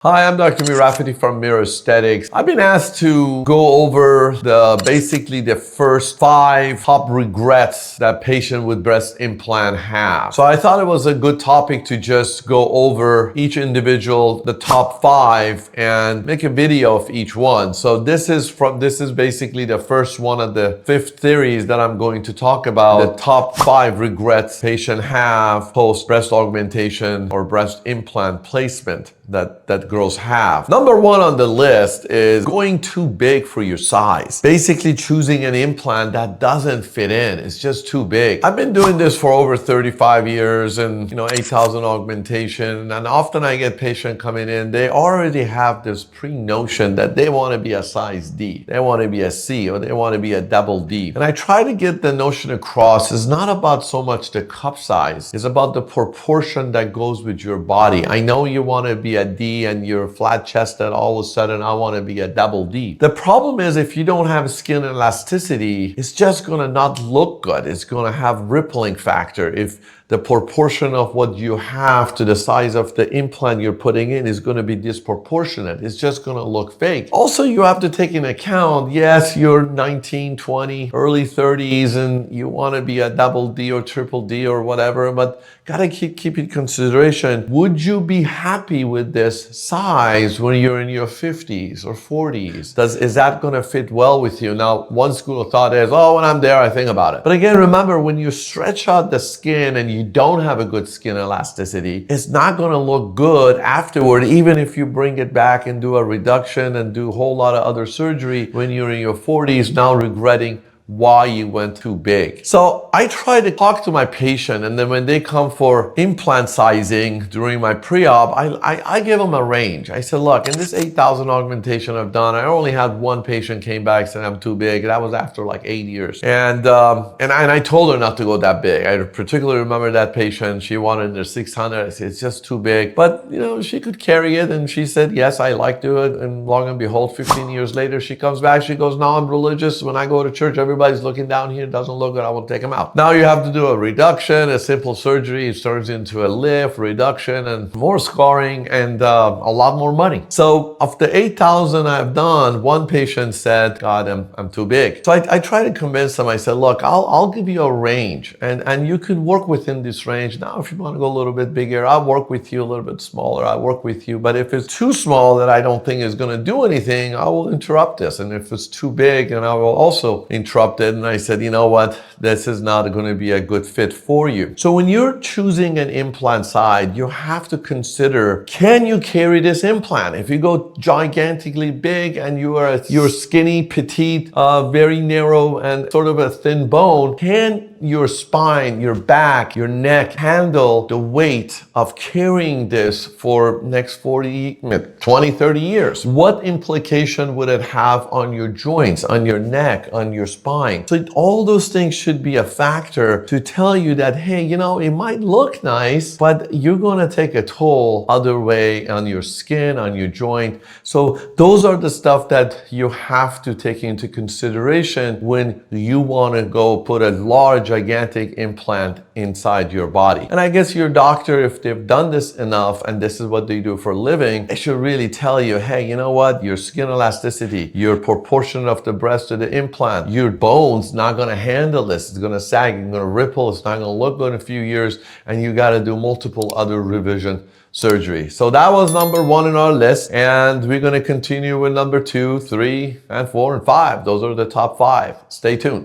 Hi, I'm Dr. Mirafati from Mira Aesthetics. I've been asked to go over basically the first 5 top regrets that patient with breast implant have. So I thought it was a good topic to just go over each individual, the top 5, and make a video of each one. So this is basically the first one of the 5 theories that I'm going to talk about. The top 5 regrets patient have post breast augmentation or breast implant placement that girls have. Number 1 on the list is going too big for your size. Basically choosing an implant that doesn't fit in. It's just too big. I've been doing this for over 35 years and 8,000 augmentation, and often I get patients coming in, they already have this pre-notion that they want to be a size D, they want to be a C, or they want to be a double D. And I try to get the notion across, it's not about so much the cup size, it's about the proportion that goes with your body. I know you want to be a D and you're flat chested, all of a sudden I want to be a double D. The problem is if you don't have skin elasticity, it's just going to not look good. It's going to have rippling factor. If the proportion of what you have to the size of the implant you're putting in is going to be disproportionate, it's just going to look fake. Also, you have to take into account, yes, you're 19, 20, early 30s and you want to be a double D or triple D or whatever, but gotta keep in consideration, would you be happy with this size when you're in your 50s or 40s? Is that going to fit well with you? Now, one school of thought is, oh, when I'm there, I think about it. But again, remember, when you stretch out the skin and you don't have a good skin elasticity, it's not going to look good afterward, even if you bring it back and do a reduction and do a whole lot of other surgery when you're in your 40s, now regretting why you went too big. So I try to talk to my patient, and then when they come for implant sizing during my pre-op, I give them a range. I said, look, in this 8,000 augmentation I've done, I only had one patient came back saying I'm too big. That was after like 8 years. And I told her not to go that big. I particularly remember that patient, she wanted the 600. I said, it's just too big. But she could carry it, and she said, yes, I like to do it. And long and behold, 15 years later, she comes back, she goes, now I'm religious. When I go to church, everybody's looking down here, doesn't look good, I will take them out. Now you have to do a reduction, a simple surgery, it turns into a lift, reduction, and more scarring, and a lot more money. So of the 8,000 I've done, one patient said, God, I'm too big. So I try to convince them. I said, look, I'll give you a range, and you can work within this range. Now, if you want to go a little bit bigger, I'll work with you. A little bit smaller, I'll work with you. But if it's too small that I don't think is going to do anything, I will interrupt this. And if it's too big, and I will also interrupt it. And I said, you know what, this is not going to be a good fit for you. So when you're choosing an implant size, you have to consider, can you carry this implant? If you go gigantically big and you're skinny, petite, very narrow, and sort of a thin bone, can your spine, your back, your neck handle the weight of carrying this for next 40, 20, 30 years? What implication would it have on your joints, on your neck, on your spine? So all those things should be a factor to tell you that, hey, it might look nice, but you're going to take a toll other way on your skin, on your joint. So those are the stuff that you have to take into consideration when you want to go put a large, gigantic implant inside your body. And I guess your doctor, if they've done this enough and this is what they do for a living, they should really tell you, hey, you know what? Your skin elasticity, your proportion of the breast to the implant, your bones not going to handle this. It's going to sag, it's going to ripple, it's not going to look good in a few years, and you got to do multiple other revision surgery. So that was number 1 in our list, and we're going to continue with number 2, 3, and 4, and 5. Those are the top 5. Stay tuned.